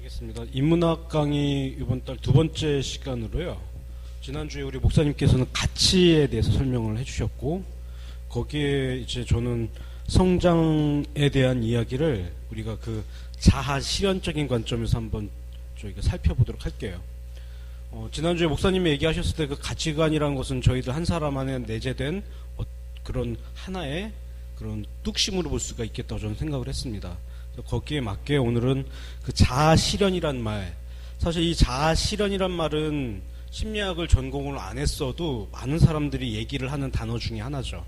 알겠습니다. 인문학 강의 이번 달 두 번째 시간으로요. 지난주에 우리 목사님께서는 가치에 대해서 설명을 해주셨고, 거기에 이제 저는 성장에 대한 이야기를 우리가 그 자아 실현적인 관점에서 한번 저희가 살펴보도록 할게요. 지난주에 목사님이 얘기하셨을 때 그 가치관이라는 것은 저희들 한 사람 안에 내재된 그런 하나의 그런 뚝심으로 볼 수가 있겠다고 저는 생각을 했습니다. 거기에 맞게 오늘은 그 자아 실현이란 말, 사실 이 자아 실현이란 말은 심리학을 전공을 안 했어도 많은 사람들이 얘기를 하는 단어 중에 하나죠.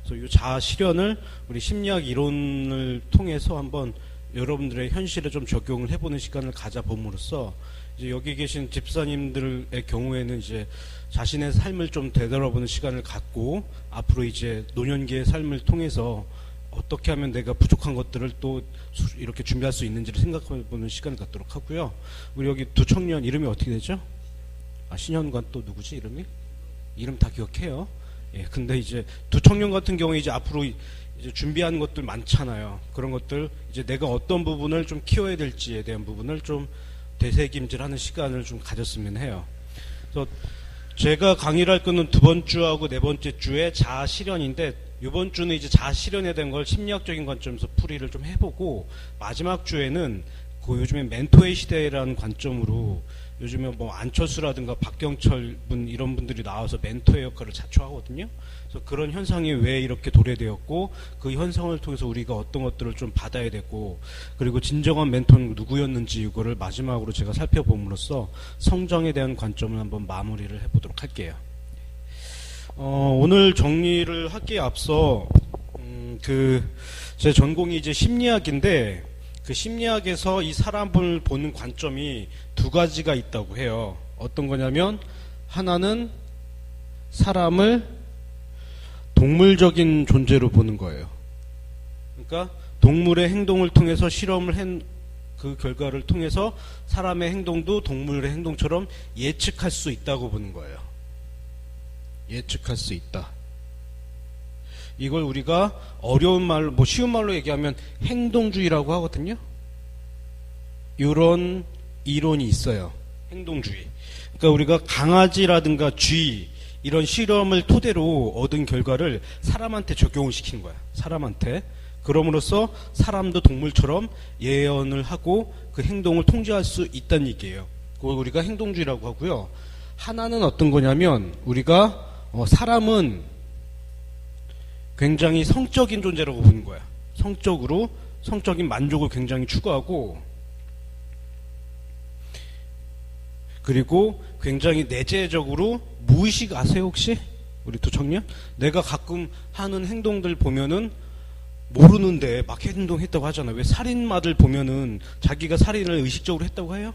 그래서 이 자아 실현을 우리 심리학 이론을 통해서 한번 여러분들의 현실에 좀 적용을 해보는 시간을 가져봄으로써 이제 여기 계신 집사님들의 경우에는 이제 자신의 삶을 좀 되돌아보는 시간을 갖고 앞으로 이제 노년기의 삶을 통해서 어떻게 하면 내가 부족한 것들을 또 이렇게 준비할 수 있는지를 생각해보는 시간을 갖도록 하고요. 우리 여기 두 청년 이름이 어떻게 되죠? 신현관 또 누구지 이름이? 이름 다 기억해요. 예, 근데 이제 두 청년 같은 경우에 이제 앞으로 이제 준비하는 것들 많잖아요. 그런 것들 이제 내가 어떤 부분을 좀 키워야 될지에 대한 부분을 좀 되새김질하는 시간을 좀 가졌으면 해요. 그래서 제가 강의를 할 거는 두 번째 주하고 네 번째 주에 자아 실현인데, 이번 주는 이제 자아 실현에 대한 걸 심리학적인 관점에서 풀이를 좀 해보고, 마지막 주에는 그 요즘에 멘토의 시대라는 관점으로 요즘에 뭐 안철수라든가 박경철 분 이런 분들이 나와서 멘토의 역할을 자초하거든요. 그래서 그런 현상이 왜 이렇게 도래되었고, 그 현상을 통해서 우리가 어떤 것들을 좀 받아야 되고, 그리고 진정한 멘토는 누구였는지 이거를 마지막으로 제가 살펴봄으로써 성장에 대한 관점을 한번 마무리를 해보도록 할게요. 오늘 정리를 하기에 앞서 제 전공이 이제 심리학인데, 그 심리학에서 이 사람을 보는 관점이 두 가지가 있다고 해요. 어떤 거냐면, 하나는 사람을 동물적인 존재로 보는 거예요. 그러니까 동물의 행동을 통해서 실험을 한 그 결과를 통해서 사람의 행동도 동물의 행동처럼 예측할 수 있다고 보는 거예요. 예측할 수 있다. 이걸 우리가 어려운 말로, 뭐 쉬운 말로 얘기하면 행동주의라고 하거든요. 이런 이론이 있어요. 행동주의. 그러니까 우리가 강아지라든가 쥐 이런 실험을 토대로 얻은 결과를 사람한테 적용을 시키는 거야. 사람한테. 그럼으로써 사람도 동물처럼 예언을 하고 그 행동을 통제할 수 있다는 얘기예요. 그걸 우리가 행동주의라고 하고요. 하나는 어떤 거냐면, 우리가 사람은 굉장히 성적인 존재라고 보는 거야. 성적인 만족을 굉장히 추구하고, 그리고 굉장히 내재적으로 무의식 아세요 혹시? 우리 두 청년? 내가 가끔 하는 행동들 보면은 모르는데 막 행동했다고 하잖아. 왜 살인마들 보면은 자기가 살인을 의식적으로 했다고 해요?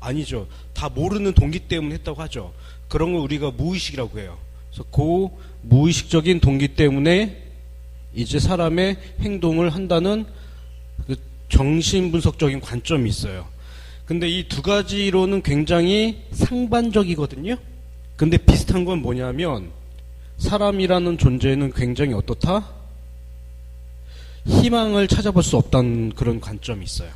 아니죠. 다 모르는 동기 때문에 했다고 하죠. 그런 걸 우리가 무의식이라고 해요. 그래서 그 무의식적인 동기 때문에 이제 사람의 행동을 한다는 그 정신분석적인 관점이 있어요. 근데 이 두 가지로는 굉장히 상반적이거든요. 근데 비슷한 건 뭐냐면, 사람이라는 존재는 굉장히 어떻다? 희망을 찾아볼 수 없다는 그런 관점이 있어요.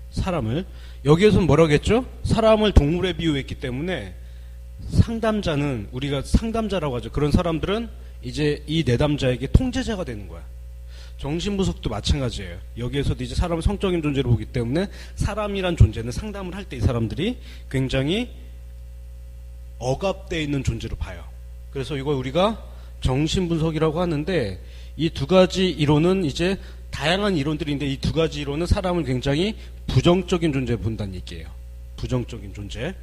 사람을. 여기에서는 뭐라겠죠? 사람을 동물에 비유했기 때문에 상담자는, 우리가 상담자라고 하죠. 그런 사람들은 이제 이 내담자에게 통제자가 되는 거야. 정신분석도 마찬가지예요. 여기에서도 이제 사람을 성적인 존재로 보기 때문에 사람이란 존재는 상담을 할 때 이 사람들이 굉장히 억압되어 있는 존재로 봐요. 그래서 이걸 우리가 정신분석이라고 하는데, 이 두 가지 이론은 이제 다양한 이론들인데, 이 두 가지 이론은 사람을 굉장히 부정적인 존재로 본다는 얘기예요. 부정적인 존재.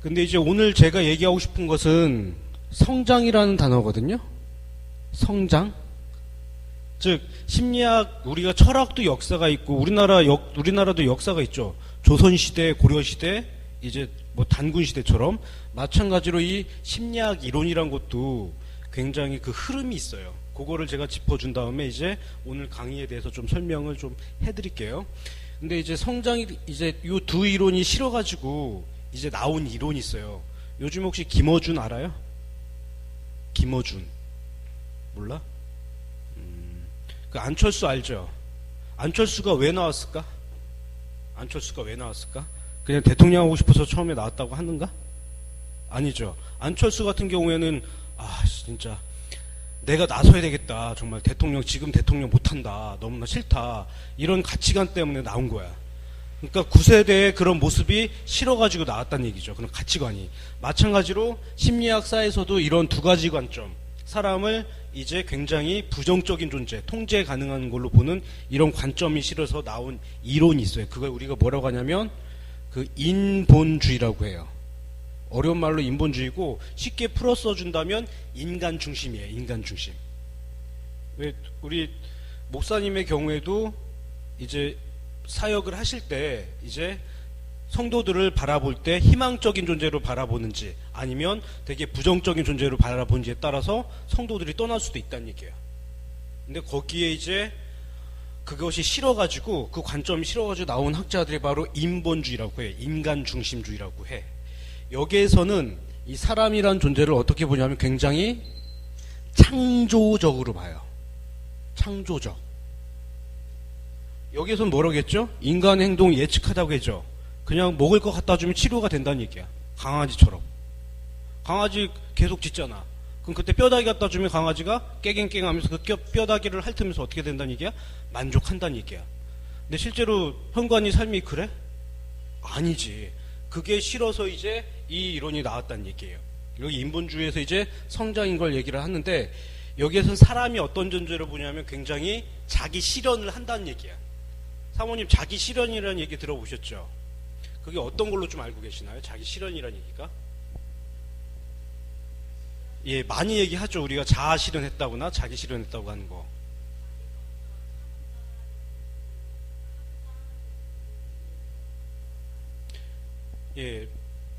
근데 이제 오늘 제가 얘기하고 싶은 것은 성장이라는 단어거든요. 성장. 즉 심리학, 우리가 철학도 역사가 있고 우리나라도 역사가 있죠. 조선시대, 고려시대, 이제 뭐 단군시대처럼 마찬가지로 이 심리학 이론이란 것도 굉장히 그 흐름이 있어요. 그거를 제가 짚어준 다음에 이제 오늘 강의에 대해서 좀 설명을 좀 해드릴게요. 근데 이제 성장이, 이제 이 두 이론이 실어가지고 이제 나온 이론이 있어요. 요즘 혹시 김어준 알아요? 김어준 몰라? 그 안철수 알죠? 안철수가 왜 나왔을까? 안철수가 왜 나왔을까? 그냥 대통령 하고 싶어서 처음에 나왔다고 하는가? 아니죠. 안철수 같은 경우에는 진짜 내가 나서야 되겠다. 정말 지금 대통령 못한다. 너무나 싫다. 이런 가치관 때문에 나온 거야. 그러니까 9세대의 그런 모습이 싫어가지고 나왔다는 얘기죠. 그런 가치관이. 마찬가지로 심리학사에서도 이런 두 가지 관점, 사람을 이제 굉장히 부정적인 존재, 통제 가능한 걸로 보는 이런 관점이 싫어서 나온 이론이 있어요. 그걸 우리가 뭐라고 하냐면 그 인본주의라고 해요. 어려운 말로 인본주의고, 쉽게 풀어 써준다면 인간 중심이에요. 인간 중심. 왜 우리 목사님의 경우에도 이제 사역을 하실 때 이제 성도들을 바라볼 때 희망적인 존재로 바라보는지 아니면 되게 부정적인 존재로 바라보는지에 따라서 성도들이 떠날 수도 있다는 얘기예요. 근데 거기에 이제 그것이 싫어가지고, 그 관점이 싫어가지고 나온 학자들이 바로 인본주의라고 해요. 인간 중심주의라고 해. 여기에서는 이 사람이란 존재를 어떻게 보냐면 굉장히 창조적으로 봐요. 창조적. 여기에서는 뭐라고 했죠? 인간의 행동 예측하다고 했죠. 그냥 먹을 거 갖다 주면 치료가 된다는 얘기야. 강아지처럼. 강아지 계속 짖잖아. 그럼 그때 뼈다귀 갖다 주면 강아지가 깨갱깽 하면서 그 뼈다귀를 핥으면서 어떻게 된다는 얘기야? 만족한다는 얘기야. 근데 실제로 현관이 삶이 그래? 아니지. 그게 싫어서 이제 이 이론이 나왔다는 얘기예요. 여기 인본주의에서 이제 성장인 걸 얘기를 하는데, 여기에서는 사람이 어떤 존재를 보냐면 굉장히 자기 실현을 한다는 얘기야. 사모님, 자기 실현이라는 얘기 들어보셨죠? 그게 어떤 걸로 좀 알고 계시나요? 자기 실현이라는 얘기가? 예, 많이 얘기하죠. 우리가 자아 실현했다거나 자기 실현했다고 하는 거. 예,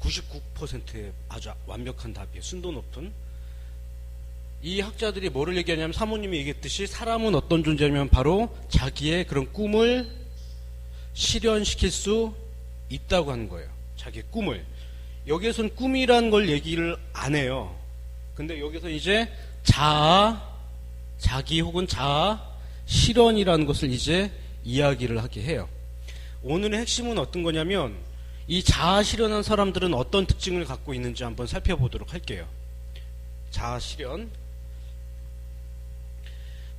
99%의 아주 완벽한 답이에요. 순도 높은. 이 학자들이 뭐를 얘기하냐면, 사모님이 얘기했듯이 사람은 어떤 존재냐면 바로 자기의 그런 꿈을 실현시킬 수 있다고 하는 거예요. 자기의 꿈을. 여기에서는 꿈이라는 걸 얘기를 안 해요. 근데 여기서 이제 자기 혹은 자아 실현이라는 것을 이제 이야기를 하게 해요. 오늘의 핵심은 어떤 거냐면, 이 자아 실현한 사람들은 어떤 특징을 갖고 있는지 한번 살펴보도록 할게요. 자아 실현.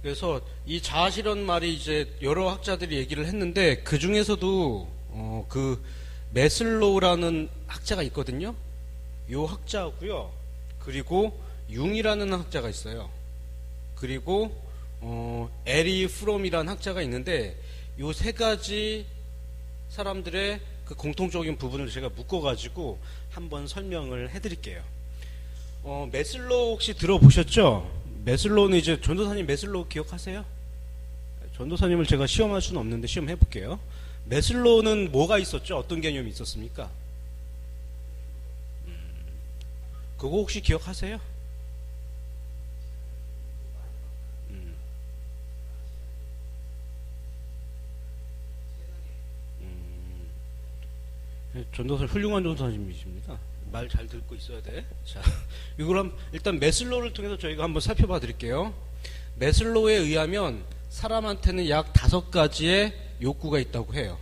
그래서 이 자아 실현 말이 이제 여러 학자들이 얘기를 했는데, 그 중에서도 그 메슬로우라는 학자가 있거든요. 요 학자고요. 그리고 융이라는 학자가 있어요. 그리고 에리 프롬이라는 학자가 있는데, 요 세 가지 사람들의 그 공통적인 부분을 제가 묶어가지고 한번 설명을 해드릴게요. 메슬로우 혹시 들어보셨죠? 메슬로우는 이제 전도사님 메슬로우 기억하세요? 전도사님을 제가 시험할 수는 없는데 시험 해볼게요. 메슬로우는 뭐가 있었죠? 어떤 개념이 있었습니까? 그거 혹시 기억하세요? 전도사 훌륭한 전도사님이십니다. 말 잘 듣고 있어야 돼. 자, 이걸 일단 메슬로우를 통해서 저희가 한번 살펴봐 드릴게요. 메슬로우에 의하면 사람한테는 약 5가지의 욕구가 있다고 해요.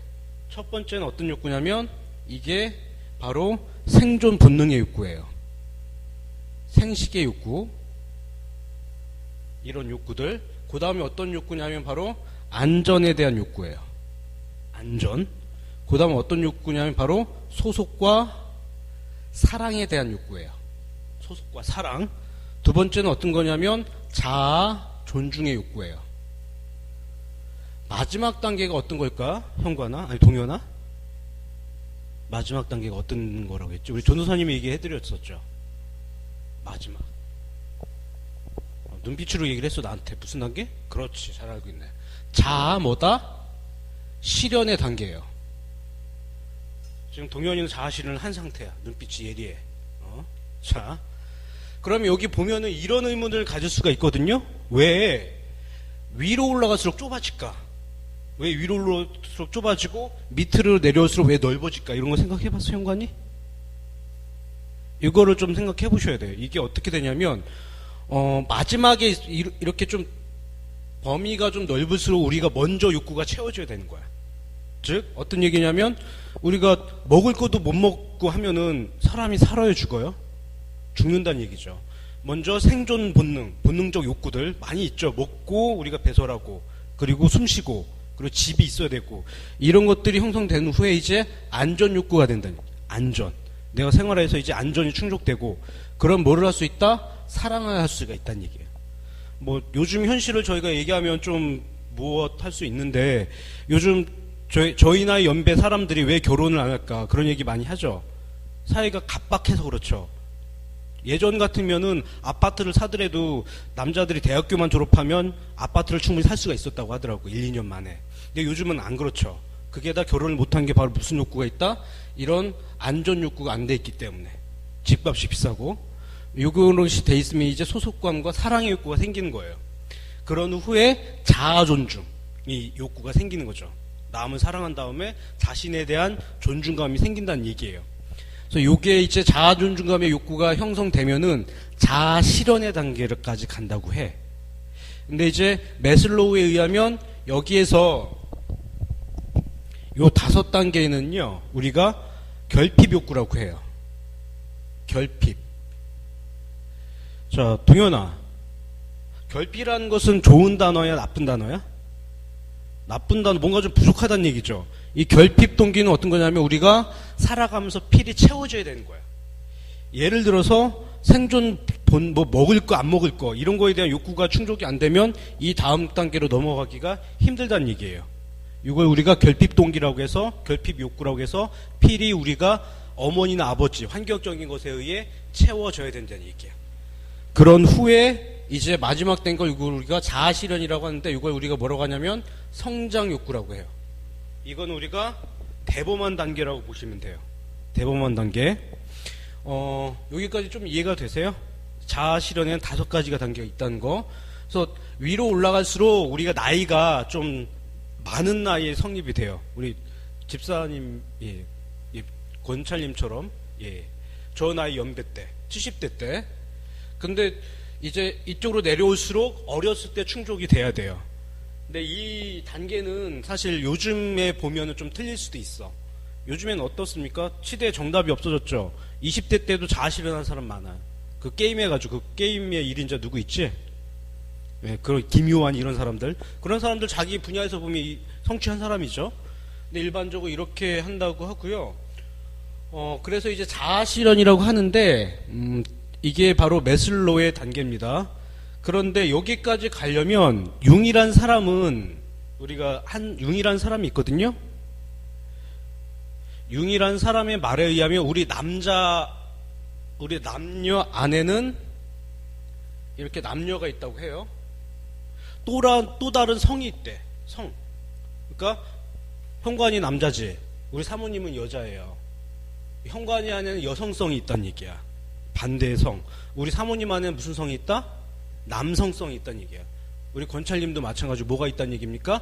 첫 번째는 어떤 욕구냐면, 이게 바로 생존 본능의 욕구예요. 생식의 욕구. 이런 욕구들. 그 다음에 어떤 욕구냐면 바로 안전에 대한 욕구예요. 안전. 그 다음에 어떤 욕구냐면 바로 소속과 사랑에 대한 욕구예요. 소속과 사랑. 두 번째는 어떤 거냐면 자아, 존중의 욕구예요. 마지막 단계가 어떤 걸까? 형과나? 아니 동현아? 마지막 단계가 어떤 거라고 했죠? 우리 전도사님이 얘기해드렸었죠. 마지막. 눈빛으로 얘기를 했어 나한테. 무슨 단계? 그렇지, 잘 알고 있네. 자아 뭐다? 실현의 단계예요. 지금 동현이는 자아 실현을 한 상태야. 눈빛이 예리해. 자, 그러면 여기 보면은 이런 의문을 가질 수가 있거든요. 왜 위로 올라갈수록 좁아질까? 왜 위로 올라갈수록 좁아지고 밑으로 내려올수록 왜 넓어질까? 이런 거 생각해봤어, 현관이? 이거를 좀 생각해 보셔야 돼요. 이게 어떻게 되냐면 마지막에 이렇게 좀 범위가 좀 넓을수록 우리가 먼저 욕구가 채워져야 되는 거야. 즉 어떤 얘기냐면 우리가 먹을 것도 못 먹고 하면은 사람이 살아요, 죽어요? 죽는다는 얘기죠. 먼저 생존 본능, 본능적 욕구들 많이 있죠. 먹고 우리가 배설하고 그리고 숨쉬고 그리고 집이 있어야 되고 이런 것들이 형성된 후에 이제 안전 욕구가 된다는 얘기예요. 안전. 내가 생활해서 이제 안전이 충족되고 그럼 뭐를 할 수 있다? 사랑을 할 수가 있다는 얘기예요. 뭐 요즘 현실을 저희가 얘기하면 좀 무엇 할 수 있는데 요즘 저희 나이 연배 사람들이 왜 결혼을 안 할까 그런 얘기 많이 하죠. 사회가 각박해서 그렇죠. 예전 같으면은 아파트를 사더라도 남자들이 대학교만 졸업하면 아파트를 충분히 살 수가 있었다고 하더라고요. 1, 2년 만에. 근데 요즘은 안 그렇죠. 그게 다 결혼을 못한 게 바로 무슨 욕구가 있다? 이런 안전 욕구가 안 돼 있기 때문에. 집값이 비싸고. 요것이 돼 있으면 이제 소속감과 사랑의 욕구가 생기는 거예요. 그런 후에 자아 존중이 욕구가 생기는 거죠. 남을 사랑한 다음에 자신에 대한 존중감이 생긴다는 얘기예요. 그래서 요게 이제 자아 존중감의 욕구가 형성되면은 자아 실현의 단계까지 간다고 해. 근데 이제 매슬로우에 의하면 여기에서 요 5단계는요, 우리가 결핍 욕구라고 해요. 결핍. 자, 동현아. 결핍이라는 것은 좋은 단어야, 나쁜 단어야? 나쁜 단어, 뭔가 좀 부족하다는 얘기죠. 이 결핍 동기는 어떤 거냐면 우리가 살아가면서 필히 채워져야 되는 거야. 예를 들어서 생존 뭐 먹을 거 안 먹을 거 이런 거에 대한 욕구가 충족이 안 되면 이 다음 단계로 넘어가기가 힘들다는 얘기예요. 이걸 우리가 결핍 동기라고 해서 결핍 욕구라고 해서 필히 우리가 어머니나 아버지 환경적인 것에 의해 채워져야 된다는 얘기예요. 그런 후에 이제 마지막 된 걸 이걸 우리가 자아 실현이라고 하는데 이걸 우리가 뭐라고 하냐면 성장 욕구라고 해요. 이건 우리가 대범한 단계라고 보시면 돼요. 대범한 단계. 여기까지 좀 이해가 되세요? 자아 실현에는 5가지가 단계가 있다는 거. 그래서 위로 올라갈수록 우리가 나이가 좀 많은 나이에 성립이 돼요. 우리 집사님, 예, 권찰님처럼, 예, 저 나이 연배 때, 70대 때. 근데 이제 이쪽으로 내려올수록 어렸을 때 충족이 돼야 돼요. 근데 이 단계는 사실 요즘에 보면은 좀 틀릴 수도 있어. 요즘엔 어떻습니까? 시대에 정답이 없어졌죠. 20대 때도 자아 실현한 사람 많아요. 그 게임 해가지고 그 게임의 1인자 누구 있지? 네, 그런 김요한 이런 사람들. 그런 사람들 자기 분야에서 보면 성취한 사람이죠. 근데 일반적으로 이렇게 한다고 하고요. 그래서 이제 자아 실현이라고 하는데 이게 바로 매슬로우의 단계입니다. 그런데 여기까지 가려면 융이란 사람은 우리가 융이란 사람이 있거든요. 융이란 사람의 말에 의하면 우리 남녀 안에는 이렇게 남녀가 있다고 해요. 또 다른 성이 있대. 성. 그러니까 현관이 남자지. 우리 사모님은 여자예요. 현관이 안에는 여성성이 있다는 얘기야. 반대의 성. 우리 사모님 안에는 무슨 성이 있다? 남성성이 있다는 얘기야. 우리 권찰님도 마찬가지로 뭐가 있다는 얘기입니까?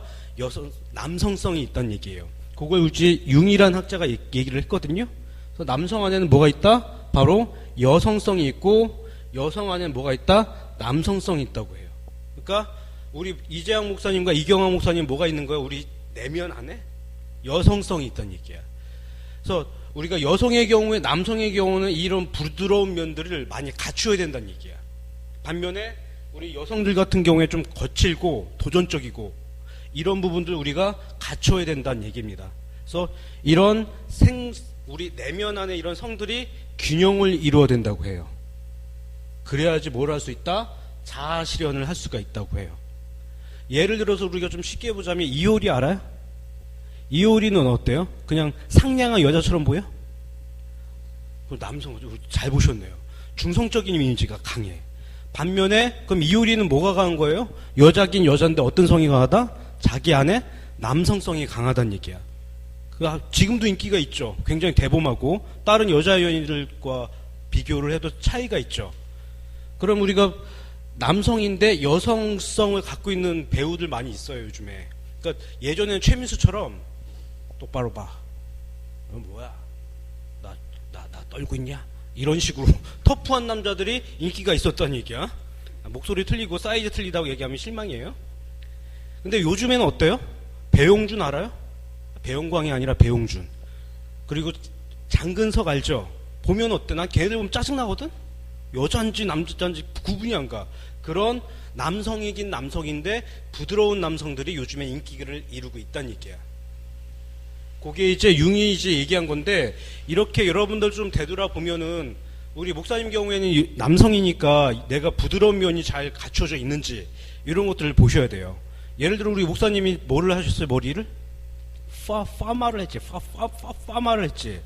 남성성이 있다는 얘기예요. 그걸 우리 융이란 학자가 얘기를 했거든요. 그래서 남성 안에는 뭐가 있다? 바로 여성성이 있고 여성 안에는 뭐가 있다? 남성성이 있다고 해요. 그러니까 우리 이재학 목사님과 이경학 목사님 뭐가 있는 거예요? 우리 내면 안에 여성성이 있다는 얘기야. 그래서 우리가 여성의 경우에 남성의 경우는 이런 부드러운 면들을 많이 갖추어야 된다는 얘기야. 반면에 우리 여성들 같은 경우에 좀 거칠고 도전적이고 이런 부분들 우리가 갖춰야 된다는 얘기입니다. 그래서 이런 우리 내면 안에 이런 성들이 균형을 이루어야 된다고 해요. 그래야지 뭘 할 수 있다? 자아 실현을 할 수가 있다고 해요. 예를 들어서 우리가 좀 쉽게 보자면 이효리 알아요? 이효리는 어때요? 그냥 상냥한 여자처럼 보여? 남성 잘 보셨네요. 중성적인 이미지가 강해. 반면에 그럼 이효리는 뭐가 강한 거예요? 여자긴 여잔데 어떤 성이 강하다? 자기 안에 남성성이 강하다는 얘기야. 지금도 인기가 있죠. 굉장히 대범하고 다른 여자 연예인들과 비교를 해도 차이가 있죠. 그럼 우리가 남성인데 여성성을 갖고 있는 배우들 많이 있어요, 요즘에. 그러니까 예전에는 최민수처럼 똑바로 봐. 너 뭐야? 나 떨고 있냐? 이런 식으로 터프한 남자들이 인기가 있었다는 얘기야. 목소리 틀리고 사이즈 틀리다고 얘기하면 실망이에요. 근데 요즘에는 어때요? 배용준 알아요? 배영광이 아니라 배용준. 그리고 장근석 알죠? 보면 어때? 난 걔네들 보면 짜증나거든? 여잔지 남잔지 구분이 안 가. 그런 남성이긴 남성인데 부드러운 남성들이 요즘에 인기를 이루고 있다는 얘기야. 그게 이제 융이 이제 얘기한 건데, 이렇게 여러분들 좀 되돌아보면은 우리 목사님 경우에는 남성이니까 내가 부드러운 면이 잘 갖춰져 있는지 이런 것들을 보셔야 돼요. 예를 들어 우리 목사님이 뭐를 하셨어요? 머리를? 파마를 했지. 파마를 했지.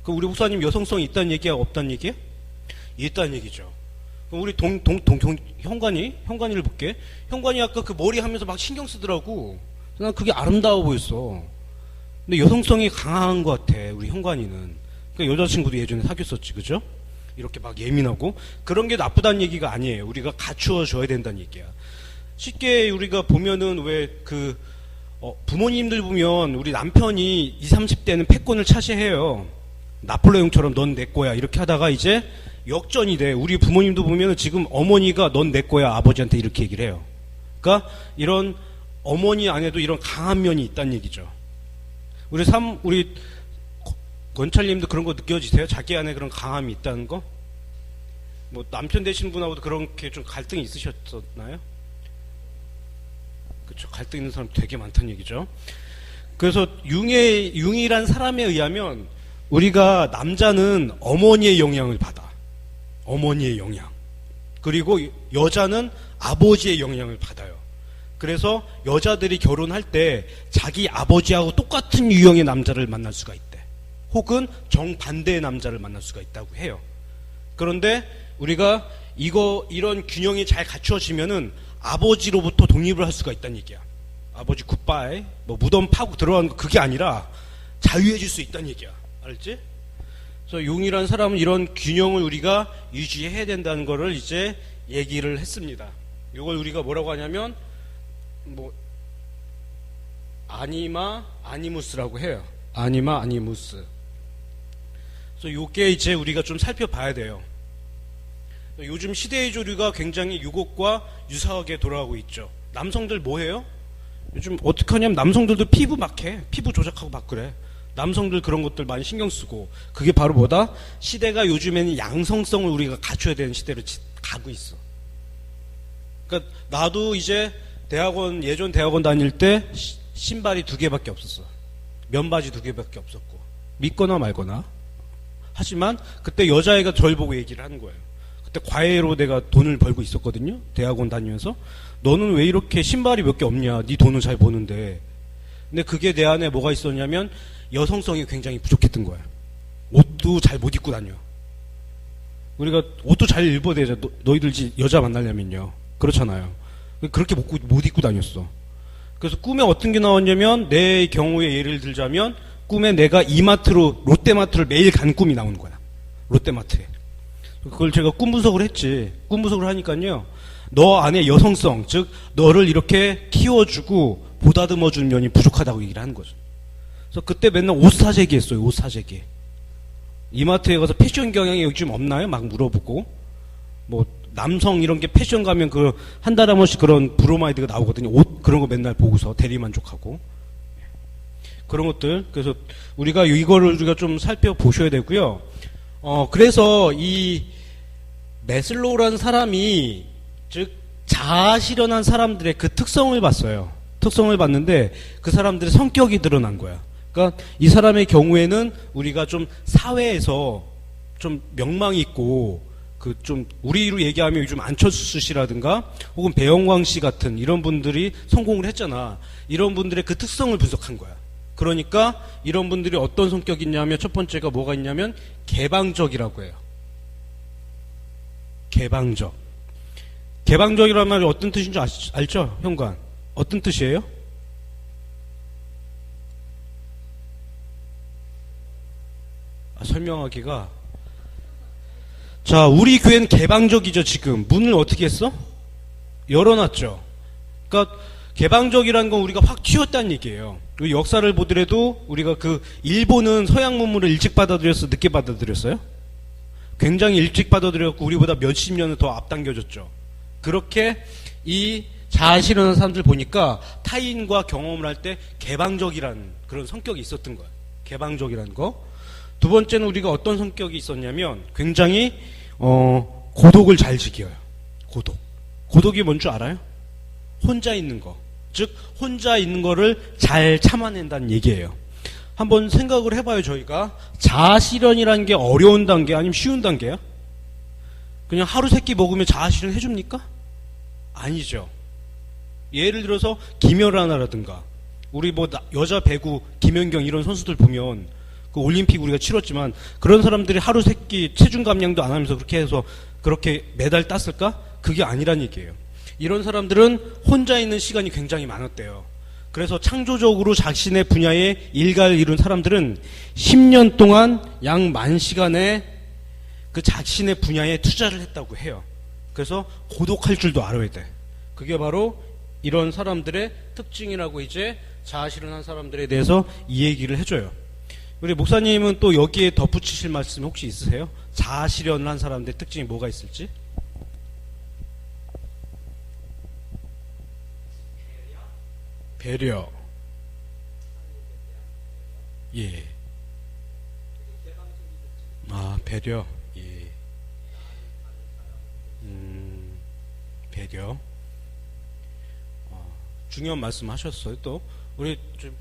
그 우리 목사님 여성성이 있다는 얘기야? 없다는 얘기야? 있다는 얘기죠. 그럼 우리 현관이를 볼게. 현관이 아까 그 머리 하면서 막 신경 쓰더라고. 난 그게 아름다워 보였어. 근데 여성성이 강한 것 같아, 우리 현관이는. 그러니까 여자친구도 예전에 사귀었었지, 그죠? 이렇게 막 예민하고. 그런 게 나쁘다는 얘기가 아니에요. 우리가 갖추어줘야 된다는 얘기야. 쉽게 우리가 보면은 부모님들 보면 우리 남편이 20, 30대는 패권을 차지해요. 나폴레옹처럼 넌 내 거야. 이렇게 하다가 이제 역전이 돼. 우리 부모님도 보면은 지금 어머니가 넌 내 거야. 아버지한테 이렇게 얘기를 해요. 그러니까 이런 어머니 안에도 이런 강한 면이 있다는 얘기죠. 우리 권찰님도 그런 거 느껴지세요? 자기 안에 그런 강함이 있다는 거? 뭐 남편 되시는 분하고도 그렇게 좀 갈등이 있으셨나요? 그렇죠. 갈등 있는 사람 되게 많다는 얘기죠. 그래서 융이란 사람에 의하면 우리가 남자는 어머니의 영향을 받아. 어머니의 영향. 그리고 여자는 아버지의 영향을 받아요. 그래서 여자들이 결혼할 때 자기 아버지하고 똑같은 유형의 남자를 만날 수가 있대. 혹은 정반대의 남자를 만날 수가 있다고 해요. 그런데 우리가 이런 균형이 잘 갖추어지면은 아버지로부터 독립을 할 수가 있다는 얘기야. 아버지 굿바이, 뭐 무덤 파고 들어가는 거 그게 아니라 자유해질 수 있다는 얘기야. 알지? 그래서 융이라는 사람은 이런 균형을 우리가 유지해야 된다는 거를 이제 얘기를 했습니다. 이걸 우리가 뭐라고 하냐면 아니무스라고 해요. 아니무스. 그래서 요게 이제 우리가 좀 살펴봐야 돼요. 요즘 시대의 조류가 굉장히 유곡과 유사하게 돌아가고 있죠. 남성들 뭐해요? 요즘 어떻게 하냐면 남성들도 피부 막 해. 피부 조작하고 막 그래. 남성들 그런 것들 많이 신경 쓰고. 그게 바로 뭐다? 시대가 요즘에는 양성성을 우리가 갖춰야 되는 시대로 가고 있어. 그러니까 나도 이제 예전 대학원 다닐 때 신발이 2개밖에 없었어. 면바지 2개밖에 없었고. 믿거나 말거나. 하지만 그때 여자애가 절 보고 얘기를 하는 거예요. 그때 과외로 내가 돈을 벌고 있었거든요. 대학원 다니면서. 너는 왜 이렇게 신발이 몇 개 없냐? 네 돈은 잘 버는데. 근데 그게 내 안에 뭐가 있었냐면 여성성이 굉장히 부족했던 거야. 옷도 잘 못 입고 다녀. 우리가 옷도 잘 입어야 되죠. 너희들 여자 만나려면요. 그렇잖아요. 그렇게 못 입고 다녔어. 그래서 꿈에 어떤 게 나왔냐면 내 경우에 예를 들자면 꿈에 내가 롯데마트를 매일 간 꿈이 나오는 거야. 롯데마트에. 그걸 제가 꿈 분석을 했지. 꿈 분석을 하니까요. 너 안에 여성성, 즉 너를 이렇게 키워주고 보다듬어주는 면이 부족하다고 얘기를 하는 거죠. 그래서 그때 맨날 옷 사재기 했어요. 옷 사재기. 이마트에 가서 패션 경향이 요즘 없나요? 막 물어보고. 뭐 남성 이런 게 패션 가면 한 달에 한 번씩 그런 브로마이드가 나오거든요. 옷 그런 거 맨날 보고서 대리만족하고. 그런 것들. 그래서 이거를 우리가 좀 살펴보셔야 되고요. 그래서 이 매슬로우라는 사람이 즉 자아 실현한 사람들의 그 특성을 봤어요. 특성을 봤는데 그 사람들의 성격이 드러난 거야. 그러니까 이 사람의 경우에는 우리가 좀 사회에서 좀 명망이 있고 좀 우리로 얘기하면 요즘 안철수 씨라든가 혹은 배영광 씨 같은 이런 분들이 성공을 했잖아. 이런 분들의 그 특성을 분석한 거야. 그러니까 이런 분들이 어떤 성격이 있냐면 첫 번째가 뭐가 있냐면 개방적이라고 해요. 개방적. 개방적이라는 말이 어떤 뜻인지 알죠? 현관. 어떤 뜻이에요? 설명하기가. 자, 우리 교회는 개방적이죠, 지금. 문을 어떻게 했어? 열어놨죠. 그러니까 개방적이라는 건 우리가 확 튀었다는 얘기예요. 우리 역사를 보더라도 우리가 일본은 서양 문물을 일찍 받아들였어, 늦게 받아들였어요? 굉장히 일찍 받아들였고 우리보다 몇십 년을 더 앞당겨졌죠. 그렇게 자아 실현하는 사람들 보니까 타인과 경험을 할 때 개방적이라는 그런 성격이 있었던 거예요. 개방적이라는 거. 두 번째는 우리가 어떤 성격이 있었냐면 굉장히 고독을 잘 지켜요. 고독. 고독이 뭔 줄 알아요? 혼자 있는 거. 즉 혼자 있는 거를 잘 참아낸다는 얘기예요. 한번 생각을 해봐요. 저희가 자아 실현이라는 게 어려운 단계 아니면 쉬운 단계야? 그냥 하루 세 끼 먹으면 자아 실현 해줍니까? 아니죠. 예를 들어서 김연아라든가 우리 뭐 여자 배구 김연경 이런 선수들 보면 그 올림픽 우리가 치렀지만 그런 사람들이 하루 세 끼 체중 감량도 안 하면서 그렇게 해서 그렇게 메달 땄을까? 그게 아니란 얘기예요. 이런 사람들은 혼자 있는 시간이 굉장히 많았대요. 그래서 창조적으로 자신의 분야에 일가를 이룬 사람들은 10년 동안 약 10,000시간의 그 자신의 분야에 투자를 했다고 해요. 그래서 고독할 줄도 알아야 돼. 그게 바로 이런 사람들의 특징이라고 이제 자아실현한 사람들에 대해서 이 얘기를 해줘요. 우리 목사님은 또 여기에 덧붙이실 말씀 혹시 있으세요? 자아실현한 사람들의 특징이 뭐가 있을지? 배려. 예. 아, 배려. 예. 배려. 중요한 말씀 하셨어요. 또, 우리, 좀,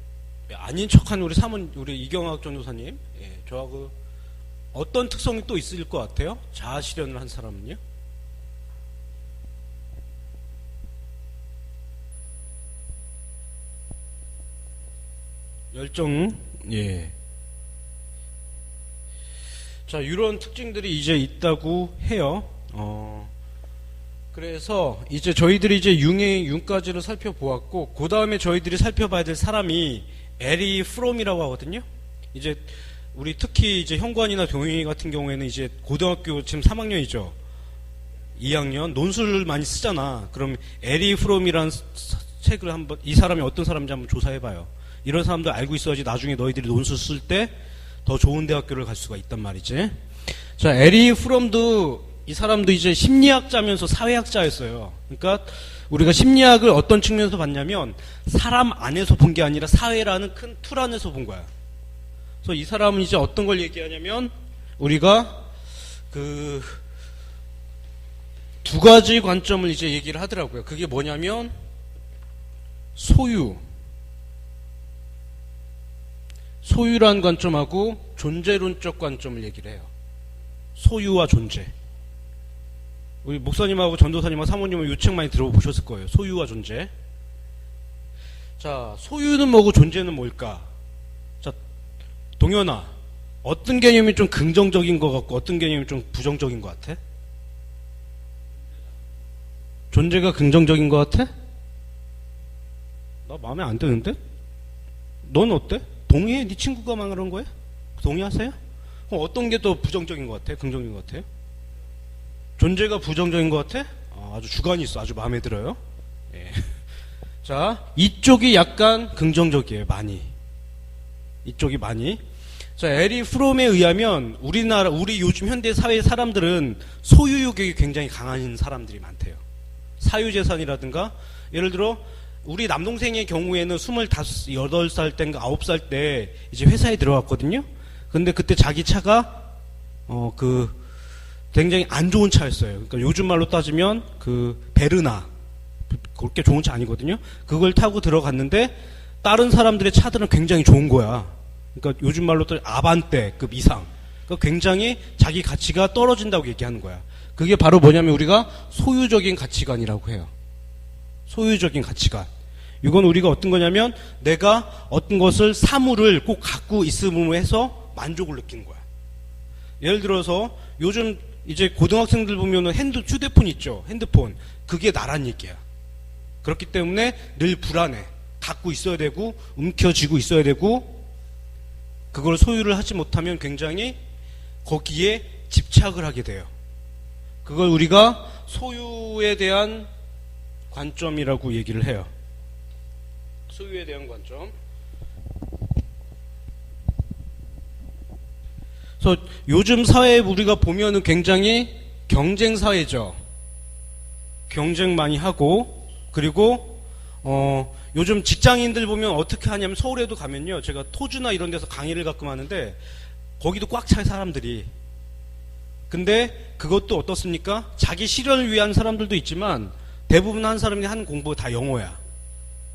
아닌 척한 우리 우리 이경학 전도사님. 예, 저하고 어떤 특성이 또 있을 것 같아요? 자아실현을 한 사람은요? 열정, 예. 자, 이런 특징들이 이제 있다고 해요. 그래서 이제 저희들이 이제 융까지를 살펴보았고, 그 다음에 저희들이 살펴봐야 될 사람이 에리 프롬이라고 하거든요. 이제 우리 특히 이제 현관이나 동영이 같은 경우에는 이제 고등학교 지금 3학년이죠. 2학년 논술을 많이 쓰잖아. 그럼 에리 프롬이라는 책을 한번 이 사람이 어떤 사람인지 한번 조사해봐요. 이런 사람들 알고 있어야지 나중에 너희들이 논술 쓸 때 더 좋은 대학교를 갈 수가 있단 말이지. 자, 에리 프롬도 이 사람도 이제 심리학자면서 사회학자였어요. 그러니까 우리가 심리학을 어떤 측면에서 봤냐면 사람 안에서 본 게 아니라 사회라는 큰 틀 안에서 본 거야. 그래서 이 사람은 이제 어떤 걸 얘기하냐면 우리가 그 두 가지 관점을 이제 얘기를 하더라고요. 그게 뭐냐면 소유란 관점하고 존재론적 관점을 얘기를 해요. 소유와 존재. 우리 목사님하고 전도사님하고 사모님은 이 책 많이 들어보셨을 거예요. 소유와 존재. 자, 소유는 뭐고 존재는 뭘까? 자, 동현아, 어떤 개념이 좀 긍정적인 것 같고 어떤 개념이 좀 부정적인 것 같아? 존재가 긍정적인 것 같아? 나 마음에 안 드는데? 넌 어때? 동의해? 네 친구가 말하는 거야? 동의하세요? 그럼 어떤 게 더 부정적인 것 같아? 긍정적인 것 같아요? 존재가 부정적인 것 같아? 아주 주관이 있어. 아주 마음에 들어요. 예. 자, 이쪽이 약간 긍정적이에요. 많이. 이쪽이 많이. 자, 에리 프롬에 의하면 우리 요즘 현대 사회 사람들은 소유욕이 굉장히 강한 사람들이 많대요. 사유재산이라든가, 예를 들어, 우리 남동생의 경우에는 25, 8살 때인가 9살 때 이제 회사에 들어갔거든요. 근데 그때 자기 차가, 굉장히 안 좋은 차였어요. 그러니까 요즘 말로 따지면 베르나. 그렇게 좋은 차 아니거든요. 그걸 타고 들어갔는데 다른 사람들의 차들은 굉장히 좋은 거야. 그러니까 요즘 말로 따지면 아반떼급 이상. 그러니까 굉장히 자기 가치가 떨어진다고 얘기하는 거야. 그게 바로 뭐냐면 우리가 소유적인 가치관이라고 해요. 소유적인 가치관. 이건 우리가 어떤 거냐면 내가 어떤 것을 사물을 꼭 갖고 있음으로 해서 만족을 느끼는 거야. 예를 들어서 요즘 이제 고등학생들 보면은 휴대폰 있죠. 핸드폰. 그게 나란 얘기야. 그렇기 때문에 늘 불안해. 갖고 있어야 되고 움켜쥐고 있어야 되고 그걸 소유를 하지 못하면 굉장히 거기에 집착을 하게 돼요. 그걸 우리가 소유에 대한 관점이라고 얘기를 해요. 소유에 대한 관점. 그래서 요즘 사회에 우리가 보면은 굉장히 경쟁 사회죠. 경쟁 많이 하고 그리고 요즘 직장인들 보면 어떻게 하냐면 서울에도 가면요, 제가 토주나 이런 데서 강의를 가끔 하는데 거기도 꽉 차요, 사람들이. 근데 그것도 어떻습니까? 자기 실현을 위한 사람들도 있지만 대부분 한 사람이 한 공부가 다 영어야.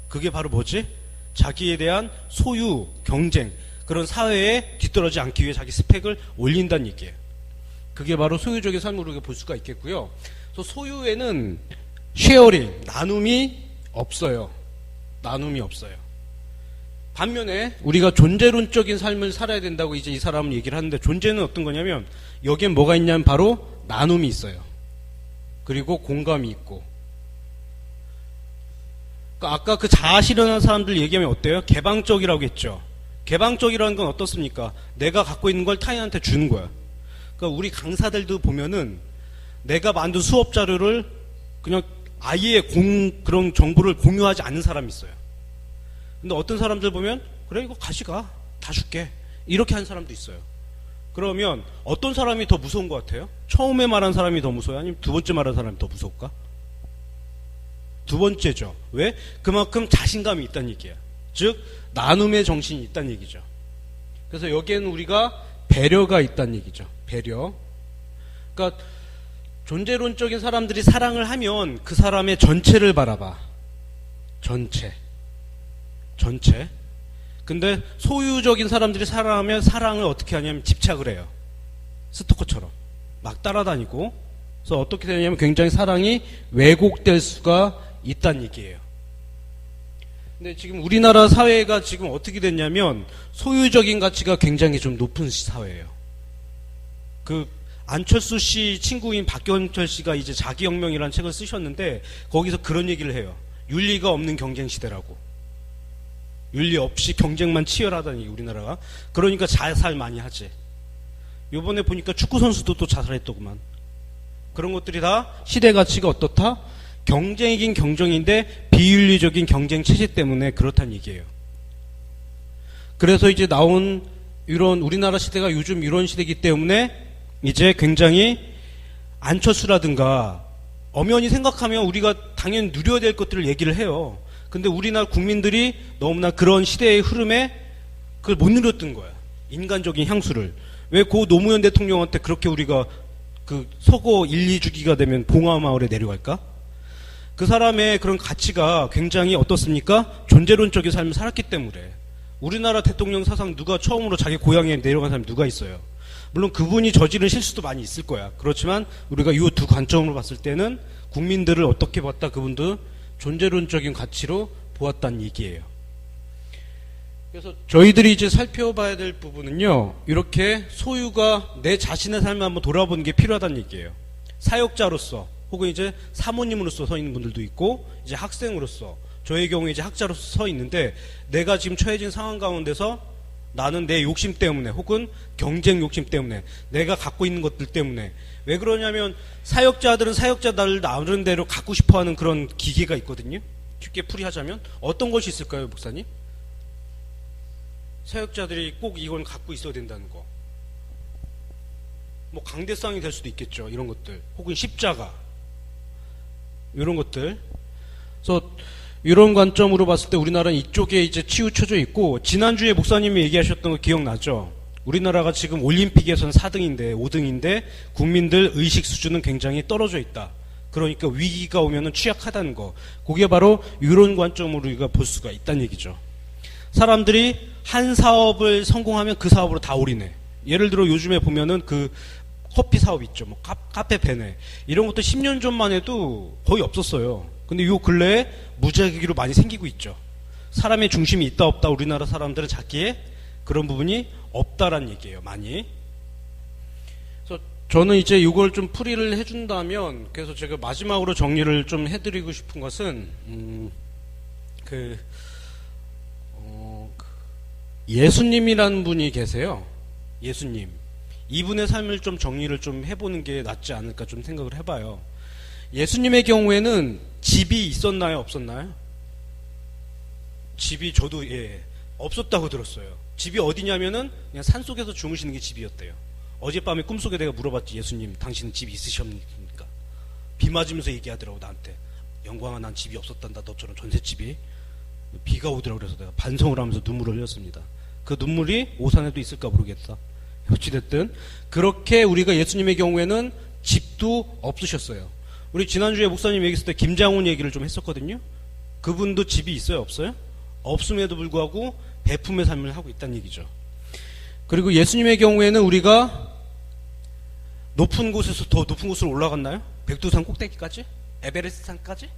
그게 바로 뭐지? 자기에 대한 소유, 경쟁, 그런 사회에 뒤떨어지지 않기 위해 자기 스펙을 올린다는 얘기예요. 그게 바로 소유적인 삶으로 우리가 볼 수가 있겠고요. 그래서 소유에는 쉐어링, 나눔이 없어요. 나눔이 없어요. 반면에 우리가 존재론적인 삶을 살아야 된다고 이제 이 사람은 얘기를 하는데, 존재는 어떤 거냐면 여기엔 뭐가 있냐면 바로 나눔이 있어요. 그리고 공감이 있고. 그러니까 아까 그 자아 실현한 사람들 얘기하면 어때요? 개방적이라고 했죠. 개방적이라는 건 어떻습니까? 내가 갖고 있는 걸 타인한테 주는 거야. 그러니까 우리 강사들도 보면은 내가 만든 수업 자료를 그냥 아예 그런 정보를 공유하지 않는 사람이 있어요. 근데 어떤 사람들 보면 그래, 이거 가져가, 다 줄게, 이렇게 한 사람도 있어요. 그러면 어떤 사람이 더 무서운 것 같아요? 처음에 말한 사람이 더 무서워요? 아니면 두 번째 말한 사람이 더 무서울까? 두 번째죠. 왜? 그만큼 자신감이 있다는 얘기야. 즉 나눔의 정신이 있다는 얘기죠. 그래서 여기에는 우리가 배려가 있다는 얘기죠. 배려. 그러니까 존재론적인 사람들이 사랑을 하면 그 사람의 전체를 바라봐. 전체. 근데 소유적인 사람들이 사랑하면 사랑을 어떻게 하냐면 집착을 해요. 스토커처럼 막 따라다니고. 그래서 어떻게 되냐면 굉장히 사랑이 왜곡될 수가 있다는 얘기예요. 근데 지금 우리나라 사회가 지금 어떻게 됐냐면 소유적인 가치가 굉장히 좀 높은 사회예요. 그 안철수 씨 친구인 박경철 씨가 이제 자기혁명이라는 책을 쓰셨는데 거기서 그런 얘기를 해요. 윤리가 없는 경쟁 시대라고. 윤리 없이 경쟁만 치열하다는 얘기, 우리나라가. 그러니까 자살 많이 하지. 요번에 보니까 축구 선수도 또 자살했더구만. 그런 것들이 다 시대 가치가 어떻다? 경쟁이긴 경쟁인데 비윤리적인 경쟁 체제 때문에 그렇다는 얘기예요. 그래서 이제 나온 이런 우리나라 시대가 요즘 이런 시대이기 때문에 이제 굉장히 안철수라든가 엄연히 생각하면 우리가 당연히 누려야 될 것들을 얘기를 해요. 근데 우리나라 국민들이 너무나 그런 시대의 흐름에 그걸 못 누렸던 거야. 인간적인 향수를. 왜 고 노무현 대통령한테 그렇게 우리가 그 서거 1, 2주기가 되면 봉화마을에 내려갈까? 그 사람의 그런 가치가 굉장히 어떻습니까? 존재론적인 삶을 살았기 때문에. 우리나라 대통령 사상 누가 처음으로 자기 고향에 내려간 사람이 누가 있어요? 물론 그분이 저지른 실수도 많이 있을 거야. 그렇지만 우리가 이 두 관점으로 봤을 때는 국민들을 어떻게 봤다? 그분도 존재론적인 가치로 보았다는 얘기예요. 그래서 저희들이 이제 살펴봐야 될 부분은요, 이렇게 소유가 내 자신의 삶을 한번 돌아보는 게 필요하다는 얘기예요. 사역자로서 혹은 이제 사모님으로서 서 있는 분들도 있고, 이제 학생으로서, 저의 경우에 이제 학자로서 서 있는데, 내가 지금 처해진 상황 가운데서 나는 내 욕심 때문에 혹은 경쟁 욕심 때문에 내가 갖고 있는 것들 때문에, 왜 그러냐면 사역자들은 사역자들 나름대로 갖고 싶어하는 그런 기계가 있거든요. 쉽게 풀이하자면 어떤 것이 있을까요, 목사님? 사역자들이 꼭 이걸 갖고 있어야 된다는 거. 뭐 강대상이 될 수도 있겠죠. 이런 것들. 혹은 십자가. 이런 것들. 그래서 이런 관점으로 봤을 때 우리나라는 이쪽에 이제 치우쳐져 있고, 지난주에 목사님이 얘기하셨던 거 기억나죠? 우리나라가 지금 올림픽에서는 4등인데 5등인데 국민들 의식 수준은 굉장히 떨어져 있다. 그러니까 위기가 오면은 취약하다는 거. 그게 바로 이런 관점으로 우리가 볼 수가 있다는 얘기죠. 사람들이 한 사업을 성공하면 그 사업으로 다 올인해. 예를 들어 요즘에 보면은 그 커피 사업 있죠. 뭐 카페 베네. 이런 것도 10년 전만 해도 거의 없었어요. 근데 요 근래에 무작위로 많이 생기고 있죠. 사람의 중심이 있다 없다, 우리나라 사람들은 자기의 그런 부분이 없다란 얘기예요. 많이. 그래서 저는 이제 이걸 좀 풀이를 해준다면, 그래서 제가 마지막으로 정리를 좀 해드리고 싶은 것은 예수님이라는 분이 계세요. 예수님. 이분의 삶을 좀 정리를 좀 해보는 게 낫지 않을까 좀 생각을 해봐요. 예수님의 경우에는 집이 있었나요? 없었나요? 집이 저도 없었다고 들었어요. 집이 어디냐면은 그냥 산속에서 주무시는 게 집이었대요. 어젯밤에 꿈속에 내가 물어봤지. 예수님, 당신은 집이 있으십니까? 비 맞으면서 얘기하더라고, 나한테. 영광아 난 집이 없었단다. 너처럼 전셋집이. 비가 오더라고. 그래서 내가 반성을 하면서 눈물을 흘렸습니다. 그 눈물이 오산에도 있을까 모르겠다. 어찌됐든 그렇게 우리가 예수님의 경우에는 집도 없으셨어요. 우리 지난주에 목사님 얘기했을 때 김장훈 얘기를 좀 했었거든요. 그분도 집이 있어요? 없어요? 없음에도 불구하고 베품의 삶을 하고 있다는 얘기죠. 그리고 예수님의 경우에는 우리가 높은 곳에서 더 높은 곳으로 올라갔나요? 백두산 꼭대기까지? 에베레스트 산까지?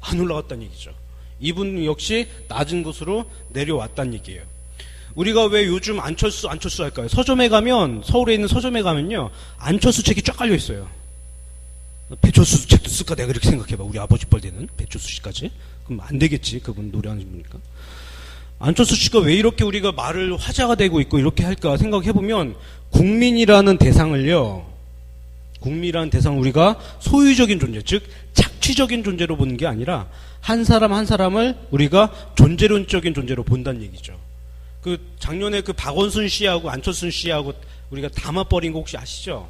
안 올라갔다는 얘기죠. 이분 역시 낮은 곳으로 내려왔다는 얘기예요. 우리가 왜 요즘 안철수 할까요? 서점에 가면, 서울에 있는 서점에 가면요, 안철수 책이 쫙 깔려 있어요. 배철수 책도 쓸까? 내가 그렇게 생각해봐. 우리 아버지 뻘 되는 배철수 씨까지. 그럼 안 되겠지. 그분 노래하는 분이니까. 안철수 씨가 왜 이렇게 우리가 말을 화제가 되고 있고 이렇게 할까 생각해보면, 국민이라는 대상을요, 국민이라는 대상을 우리가 소유적인 존재, 즉 착취적인 존재로 보는 게 아니라 한 사람 한 사람을 우리가 존재론적인 존재로 본다는 얘기죠. 그 작년에 그 박원순 씨하고 안철수 씨하고 우리가 담아버린 거 혹시 아시죠?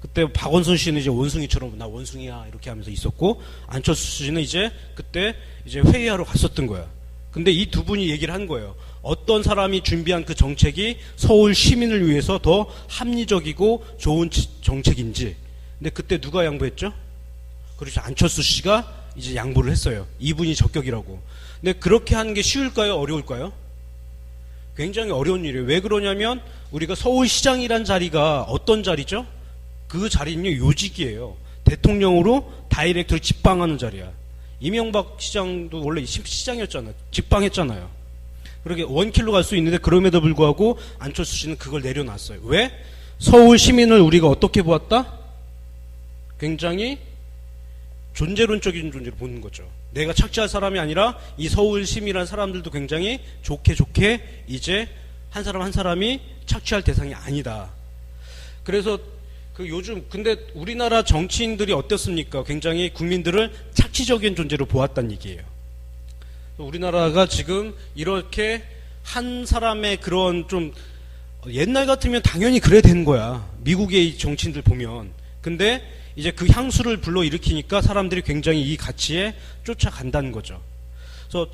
그때 박원순 씨는 이제 원숭이처럼 나 원숭이야 이렇게 하면서 있었고, 안철수 씨는 이제 그때 이제 회의하러 갔었던 거야. 근데 이 두 분이 얘기를 한 거예요. 어떤 사람이 준비한 그 정책이 서울 시민을 위해서 더 합리적이고 좋은 정책인지. 근데 그때 누가 양보했죠? 그렇죠. 안철수 씨가 이제 양보를 했어요. 이분이 적격이라고. 근데 그렇게 하는 게 쉬울까요? 어려울까요? 굉장히 어려운 일이에요. 왜 그러냐면 우리가 서울시장이란 자리가 어떤 자리죠? 그 자리는요, 요직이에요. 대통령으로 다이렉트로 직방하는 자리야. 이명박 시장도 원래 시장이었잖아요. 직방했잖아요. 그렇게 원킬로 갈 수 있는데 그럼에도 불구하고 안철수 씨는 그걸 내려놨어요. 왜? 서울 시민을 우리가 어떻게 보았다? 굉장히 존재론적인 존재로 보는 거죠. 내가 착취할 사람이 아니라 이 서울 시민이라는 사람들도 굉장히 좋게 이제 한 사람 한 사람이 착취할 대상이 아니다. 그래서 그 요즘 근데 우리나라 정치인들이 어땠습니까? 굉장히 국민들을 착취적인 존재로 보았다는 얘기예요. 우리나라가 지금 이렇게 한 사람의 그런 좀 옛날 같으면 당연히 그래야 되는 거야. 미국의 정치인들 보면. 근데 이제 그 향수를 불러일으키니까 사람들이 굉장히 이 가치에 쫓아간다는 거죠. 그래서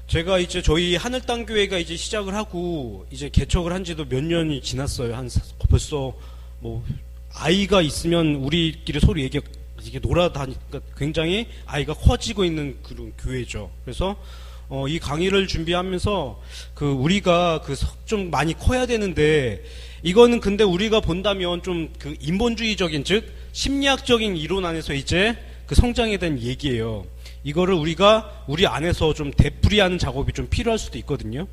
제가 이제 저희 하늘땅교회가 이제 시작을 하고 이제 개척을 한 지도 몇 년이 지났어요. 벌써 뭐 아이가 있으면 우리끼리 서로 이게 놀아다니까 굉장히 아이가 커지고 있는 그런 교회죠. 그래서 이 강의를 준비하면서 그 우리가 그 좀 많이 커야 되는데 이거는 근데 우리가 본다면 좀 그 인본주의적인 즉 심리학적인 이론 안에서 이제 그 성장에 대한 얘기예요. 이거를 우리가 우리 안에서 좀 되풀이하는 작업이 좀 필요할 수도 있거든요.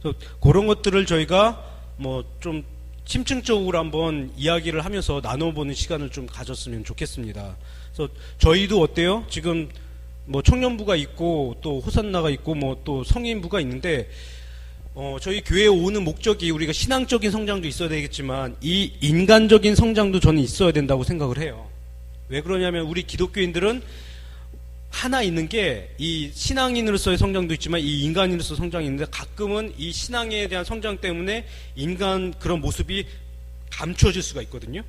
그래서 그런 것들을 저희가 뭐 좀 심층적으로 한번 이야기를 하면서 나눠보는 시간을 좀 가졌으면 좋겠습니다. 그래서 저희도 어때요? 지금 뭐 청년부가 있고 또 호산나가 있고 뭐 또 성인부가 있는데 저희 교회에 오는 목적이 우리가 신앙적인 성장도 있어야 되겠지만 이 인간적인 성장도 저는 있어야 된다고 생각을 해요. 왜 그러냐면 우리 기독교인들은 하나 있는 게 이 신앙인으로서의 성장도 있지만 이 인간인으로서 성장이 있는데 가끔은 이 신앙에 대한 성장 때문에 인간 그런 모습이 감추어질 수가 있거든요.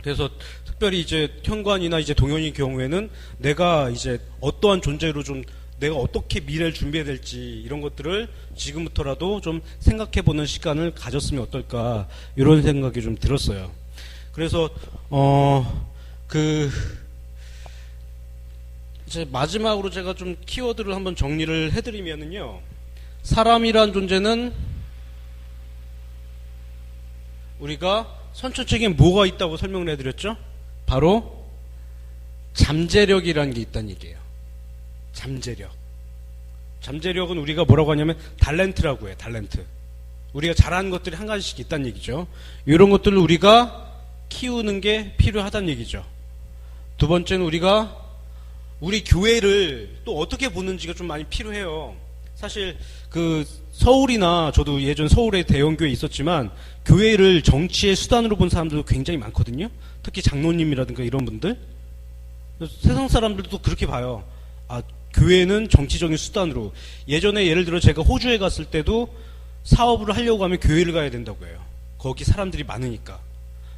그래서 특별히 이제 현관이나 이제 동현이 경우에는 내가 이제 어떠한 존재로 좀 내가 어떻게 미래를 준비해야 될지 이런 것들을 지금부터라도 좀 생각해보는 시간을 가졌으면 어떨까 이런 생각이 좀 들었어요. 그래서 이제 마지막으로 제가 좀 키워드를 한번 정리를 해드리면은요, 사람이란 존재는 우리가 선천적인 뭐가 있다고 설명을 해드렸죠? 바로 잠재력이라는 게 있다는 얘기예요. 잠재력은 우리가 뭐라고 하냐면 탤런트라고 해요. 탤런트. 우리가 잘하는 것들이 한 가지씩 있다는 얘기죠. 이런 것들을 우리가 키우는 게 필요하다는 얘기죠. 두 번째는 우리가 우리 교회를 또 어떻게 보는지가 좀 많이 필요해요. 사실 그 서울이나 저도 예전 서울에 대형교회 있었지만 교회를 정치의 수단으로 본 사람들도 굉장히 많거든요. 특히 장로님이라든가 이런 분들. 세상 사람들도 그렇게 봐요. 아, 교회는 정치적인 수단으로. 예전에 예를 들어 제가 호주에 갔을 때도 사업을 하려고 하면 교회를 가야 된다고 해요. 거기 사람들이 많으니까.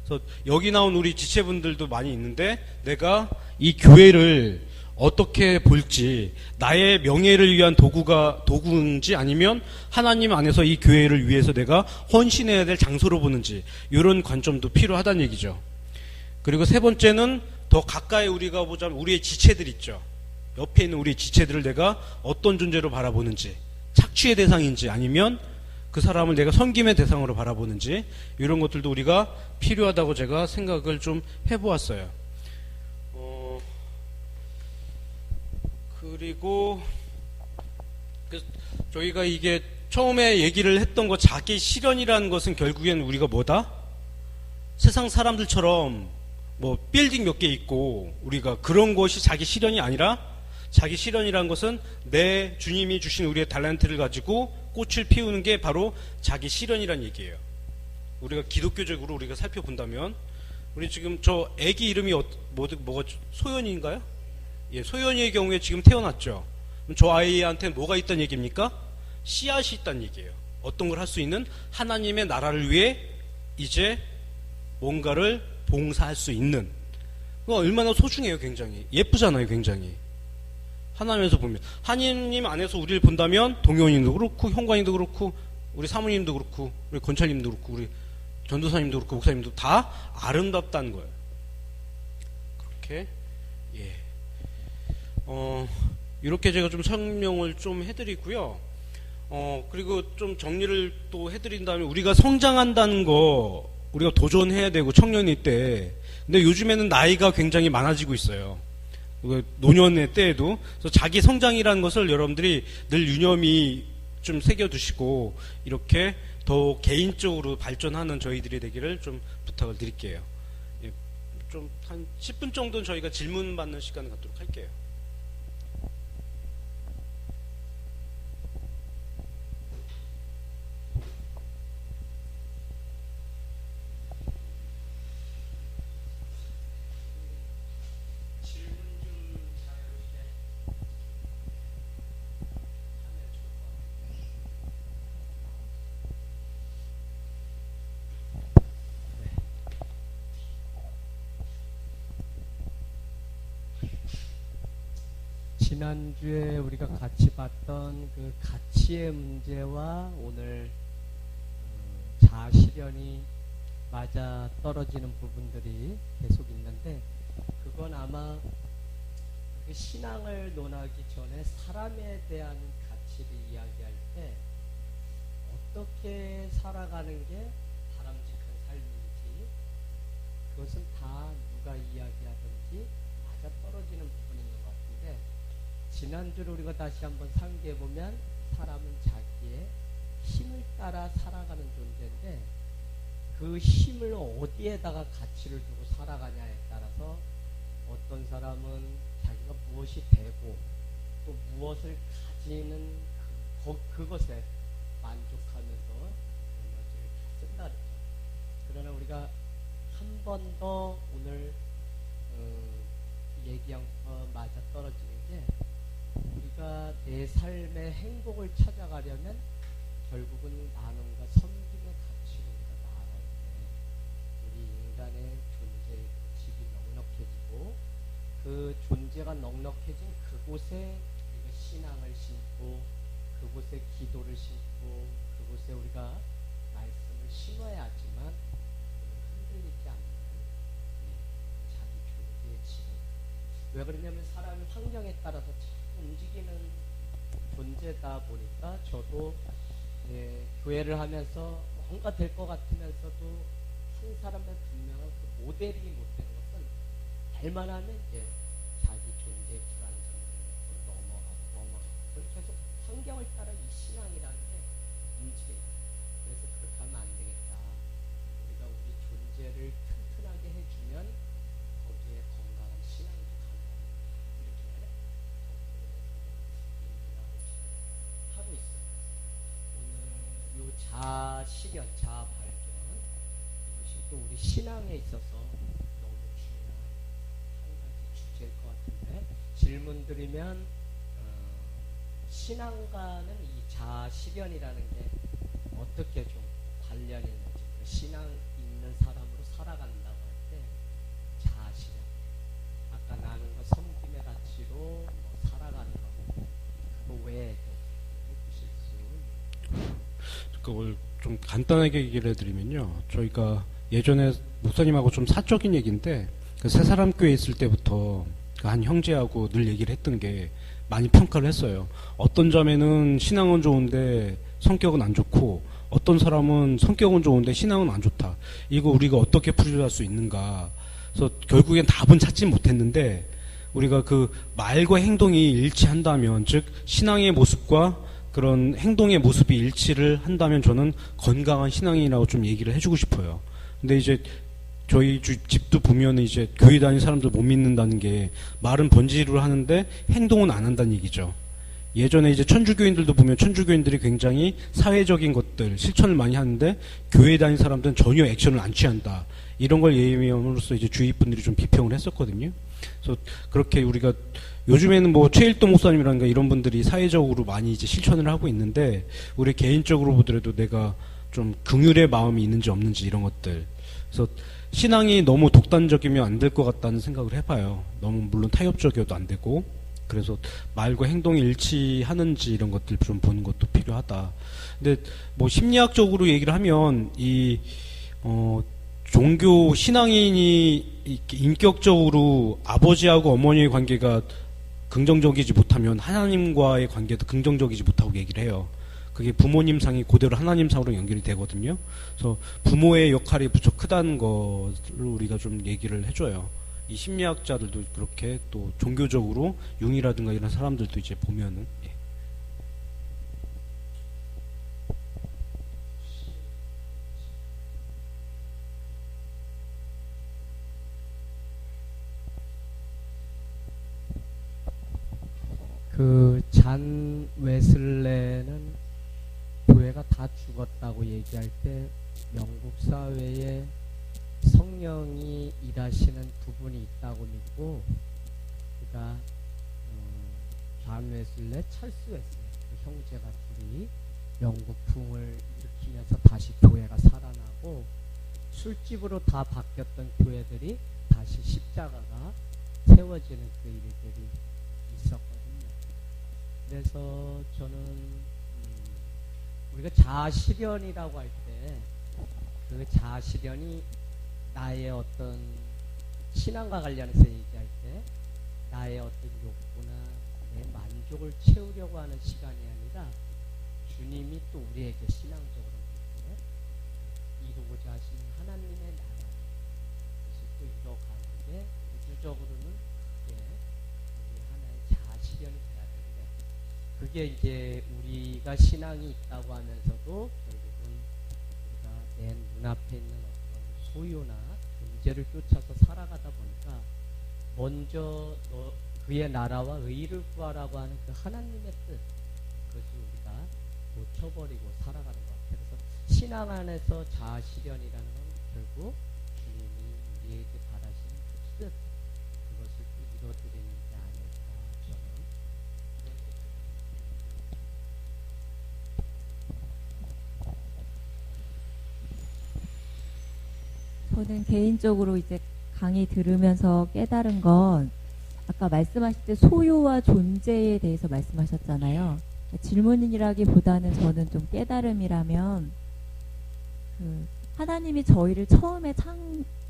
그래서 여기 나온 우리 지체분들도 많이 있는데 내가 이 교회를 어떻게 볼지, 나의 명예를 위한 도구인지 아니면 하나님 안에서 이 교회를 위해서 내가 헌신해야 될 장소로 보는지, 이런 관점도 필요하다는 얘기죠. 그리고 세 번째는 더 가까이 우리가 보자면 우리의 지체들 있죠. 옆에 있는 우리의 지체들을 내가 어떤 존재로 바라보는지, 착취의 대상인지 아니면 그 사람을 내가 섬김의 대상으로 바라보는지, 이런 것들도 우리가 필요하다고 제가 생각을 좀 해보았어요. 그리고 저희가 이게 처음에 얘기를 했던 거, 자기 실현이라는 것은 결국엔 우리가 뭐다? 세상 사람들처럼 뭐 빌딩 몇 개 있고 우리가 그런 것이 자기 실현이 아니라, 자기 실현이라는 것은 내 주님이 주신 우리의 달란트를 가지고 꽃을 피우는 게 바로 자기 실현이라는 얘기예요. 우리가 기독교적으로 우리가 살펴본다면, 우리 지금 저 애기 이름이 뭐가 소연이인가요? 예, 소연이의 경우에 지금 태어났죠. 그럼 저 아이한테 뭐가 있다는 얘기입니까? 씨앗이 있다는 얘기예요. 어떤 걸 할 수 있는, 하나님의 나라를 위해 이제 뭔가를 봉사할 수 있는. 얼마나 소중해요. 굉장히 예쁘잖아요. 굉장히 하나님에서 보면, 하나님 안에서 우리를 본다면 동영님도 그렇고 현관님도 그렇고 우리 사모님도 그렇고 우리 권찰님도 그렇고 우리 전도사님도 그렇고 목사님도 다 아름답다는 거예요. 그렇게 예. 이렇게 제가 좀 설명을 좀 해드리고요. 그리고 좀 정리를 또 해드린다면, 우리가 성장한다는 거 우리가 도전해야 되고, 청년일 때. 근데 요즘에는 나이가 굉장히 많아지고 있어요. 노년의 때에도. 그래서 자기 성장이라는 것을 여러분들이 늘 유념히 좀 새겨두시고, 이렇게 더 개인적으로 발전하는 저희들이 되기를 좀 부탁을 드릴게요. 예, 좀 한 10분 정도는 저희가 질문 받는 시간을 갖도록 할게요. 지난주에 우리가 같이 봤던 그 가치의 문제와 오늘 자아실현이 맞아 떨어지는 부분들이 계속 있는데, 그건 아마 그 신앙을 논하기 전에 사람에 대한 가치를 이야기할 때 어떻게 살아가는 게 바람직한 삶인지, 그것은 다 누가 이야기하든지 맞아 떨어지는 부분이 있는 것 같은데, 지난주를 우리가 다시 한번 상기해보면 사람은 자기의 힘을 따라 살아가는 존재인데, 그 힘을 어디에다가 가치를 두고 살아가냐에 따라서 어떤 사람은 자기가 무엇이 되고 또 무엇을 가지는 그것에 만족하면서 에너지를 다 쓴다 그랬죠. 그러나 우리가 한 번 더 오늘 얘기한 거 맞아 떨어지는 게, 우리가 내 삶의 행복을 찾아가려면 결국은 나눔과 섬김의 가치로 우리가 나아갈 때 우리 인간의 존재의 집이 넉넉해지고, 그 존재가 넉넉해진 그곳에 우리가 신앙을 심고, 그곳에 기도를 심고, 그곳에 우리가 말씀을 심어야지만 흔들리지 않는 자기 존재의 집을. 왜 그러냐면 사람이 환경에 따라서 움직이는 존재다 보니까, 저도 교회를 하면서 뭔가 될 것 같으면서도 한 사람의 분명한 그 모델이 못 되는 것은, 될만 하면 자기 존재의 불안정을 넘어가고 계속 환경을 따라 이 신앙이라는 게 움직여요. 그래서 그렇게 하면 안 되겠다. 우리가 우리 존재를 튼튼하게 해주면 거기에 건강한 신앙이 가능합니다. 이렇게 하고 있어요. 오늘 이 자아실현, 자아발견, 이것이 또 우리 신앙에 있어서 너무 중요한 한 가지 주제일 것 같은데, 질문 드리면 신앙과는 이 자아실현이라는 게 어떻게 좀 관련이 있는지, 신앙 있는 사람으로 살아간다고 할 때 자아실현, 아까 나는 거 섬김의 가치, 없이로 뭐 살아가는 거, 그 외에 좀 해주실 수. 그걸 좀 간단하게 얘기를 해드리면요. 저희가 예전에 목사님하고 좀 사적인 얘기인데, 그 세 사람 교회 있을 때부터 그 한 형제하고 늘 얘기를 했던 게 많이 평가를 했어요. 어떤 점에는 신앙은 좋은데 성격은 안 좋고, 어떤 사람은 성격은 좋은데 신앙은 안 좋다. 이거 우리가 어떻게 풀이할 수 있는가. 그래서 결국엔 답은 찾지 못했는데, 우리가 그 말과 행동이 일치한다면, 즉 신앙의 모습과 그런 행동의 모습이 일치를 한다면 저는 건강한 신앙이라고 좀 얘기를 해주고 싶어요. 근데 이제 저희 집도 보면 이제 교회 다니는 사람들 못 믿는다는 게, 말은 번지르르 하는데 행동은 안 한다는 얘기죠. 예전에 이제 천주교인들도 보면 천주교인들이 굉장히 사회적인 것들 실천을 많이 하는데, 교회 다니는 사람들은 전혀 액션을 안 취한다. 이런 걸 예의함으로써 이제 주위 분들이 좀 비평을 했었거든요. 그래서 그렇게 우리가 요즘에는 뭐 최일도 목사님이라든가 이런 분들이 사회적으로 많이 이제 실천을 하고 있는데, 우리 개인적으로 보더라도 내가 좀 긍휼의 마음이 있는지 없는지 이런 것들. 그래서 신앙이 너무 독단적이면 안 될 것 같다는 생각을 해봐요. 너무 물론 타협적이어도 안 되고. 그래서 말과 행동이 일치하는지 이런 것들 좀 보는 것도 필요하다. 근데 뭐 심리학적으로 얘기를 하면 종교 신앙인이 인격적으로 아버지하고 어머니의 관계가 긍정적이지 못하면 하나님과의 관계도 긍정적이지 못하고 얘기를 해요. 그게 부모님상이 그대로 하나님상으로 연결이 되거든요. 그래서 부모의 역할이 무척 크다는 거를 우리가 좀 얘기를 해줘요. 이 심리학자들도 그렇게, 또 종교적으로 융이라든가 이런 사람들도 이제 보면은. 예. 그 잔 웨슬레는 교회가 다 죽었다고 얘기할 때 영국 사회에 성령이 일하시는 부분이 있다고 믿고, 그러니까 잔 웨슬레, 찰스 웨슬레 그 형제가 둘이 영국 붕을 일으키면서 다시 교회가 살아나고, 술집으로 다 바뀌었던 교회들이 다시 십자가가 세워지는 그 일들이 있었거든요. 그래서 저는 우리가 자아실현이라고 할 때, 그 자아실현이 나의 어떤 신앙과 관련해서 얘기할 때 나의 어떤 욕구나 내 만족을 채우려고 하는 시간이 아니라, 주님이 또 우리에게 신앙적으로 이루고자 하시는 하나님의 나라, 그것을 또 이뤄가는 게 우주적으로는 우리 하나의 자아실현이 돼야 되는데, 그게 이제 우리가 신앙이 있다고 하면서도 결국은 우리가 내 눈앞에 있는 어떤 소유나 존재를 쫓아서 살아가다 보니까, 먼저 그의 나라와 의를 구하라고 하는 그 하나님의 뜻, 그것을 우리가 놓쳐버리고 살아가는 것 같아요. 그래서 신앙 안에서 자아실현이라는 건 결국 주님이 우리에게 바라시는 그 뜻, 그것을 또 이뤄드리는 게 아닐까, 저는 개인적으로 이제 강의 들으면서 깨달은 건, 아까 말씀하실 때 소유와 존재에 대해서 말씀하셨잖아요. 질문이라기보다는 저는 좀 깨달음이라면, 하나님이 저희를 처음에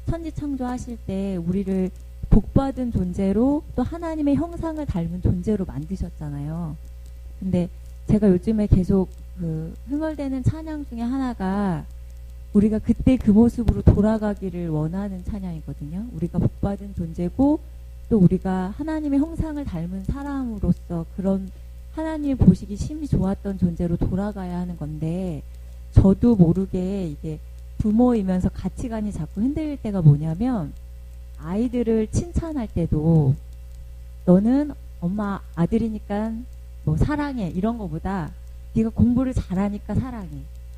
천지창조하실 때 우리를 복받은 존재로, 또 하나님의 형상을 닮은 존재로 만드셨잖아요. 근데 제가 요즘에 계속 흥얼대는 찬양 중에 하나가, 우리가 그때 그 모습으로 돌아가기를 원하는 찬양이거든요. 우리가 복받은 존재고, 또 우리가 하나님의 형상을 닮은 사람으로서 그런 하나님이 보시기 심히 좋았던 존재로 돌아가야 하는 건데, 저도 모르게 이게 부모이면서 가치관이 자꾸 흔들릴 때가 뭐냐면, 아이들을 칭찬할 때도 너는 엄마 아들이니까 뭐 사랑해 이런 거보다, 네가 공부를 잘하니까 사랑해,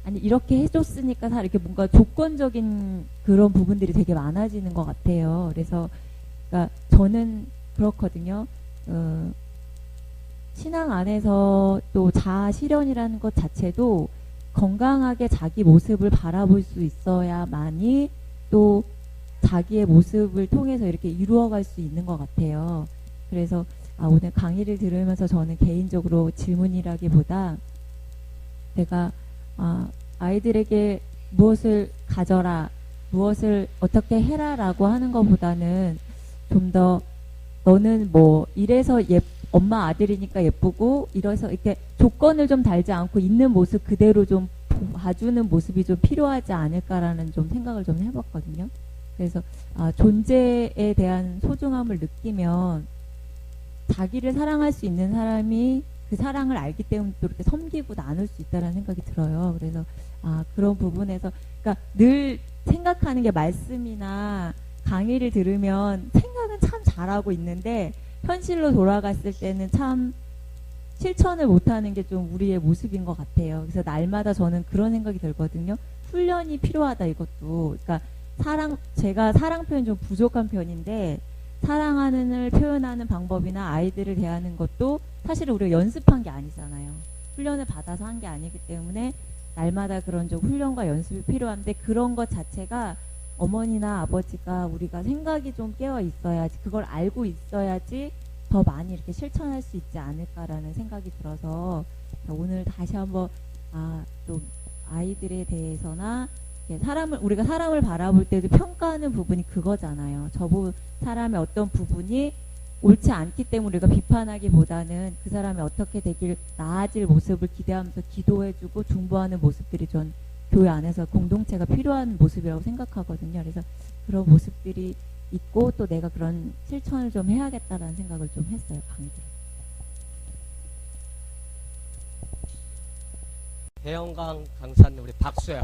아니 이렇게 해줬으니까 이렇게 뭔가 조건적인 그런 부분들이 되게 많아지는 것 같아요. 그래서 그러니까 저는 그렇거든요. 신앙 안에서 또 자아 실현이라는 것 자체도 건강하게 자기 모습을 바라볼 수 있어야만이 또 자기의 모습을 통해서 이렇게 이루어갈 수 있는 것 같아요. 그래서 오늘 강의를 들으면서 저는 개인적으로 질문이라기보다 내가 아이들에게 무엇을 가져라, 무엇을 어떻게 해라라고 하는 것보다는 좀 더 너는 뭐 이래서 엄마 아들이니까 예쁘고 이래서 이렇게 조건을 좀 달지 않고 있는 모습 그대로 좀 봐주는 모습이 좀 필요하지 않을까라는 좀 생각을 좀 해봤거든요. 그래서 존재에 대한 소중함을 느끼면 자기를 사랑할 수 있는 사람이 그 사랑을 알기 때문에 또 이렇게 섬기고 나눌 수 있다는 생각이 들어요. 그래서 그런 부분에서 그러니까 늘 생각하는 게 말씀이나 강의를 들으면 생각은 참 잘하고 있는데 현실로 돌아갔을 때는 참 실천을 못하는 게 좀 우리의 모습인 것 같아요. 그래서 날마다 저는 그런 생각이 들거든요. 훈련이 필요하다 이것도. 그러니까 제가 사랑 표현 좀 부족한 편인데 사랑하는을 표현하는 방법이나 아이들을 대하는 것도 사실 우리가 연습한 게 아니잖아요. 훈련을 받아서 한 게 아니기 때문에 날마다 그런 좀 훈련과 연습이 필요한데 그런 것 자체가 어머니나 아버지가 우리가 생각이 좀 깨어 있어야지 그걸 알고 있어야지 더 많이 이렇게 실천할 수 있지 않을까라는 생각이 들어서 오늘 다시 한번 좀 아이들에 대해서나 우리가 사람을 바라볼 때도 평가하는 부분이 그거잖아요. 사람의 어떤 부분이 옳지 않기 때문에 우리가 비판하기보다는 그 사람이 어떻게 되길 나아질 모습을 기대하면서 기도해주고 중보하는 모습들이 전 교회 안에서 공동체가 필요한 모습이라고 생각하거든요. 그래서 그런 모습들이 있고 또 내가 그런 실천을 좀 해야겠다라는 생각을 좀 했어요. 강의들. 배영강 강사님 우리 박수요.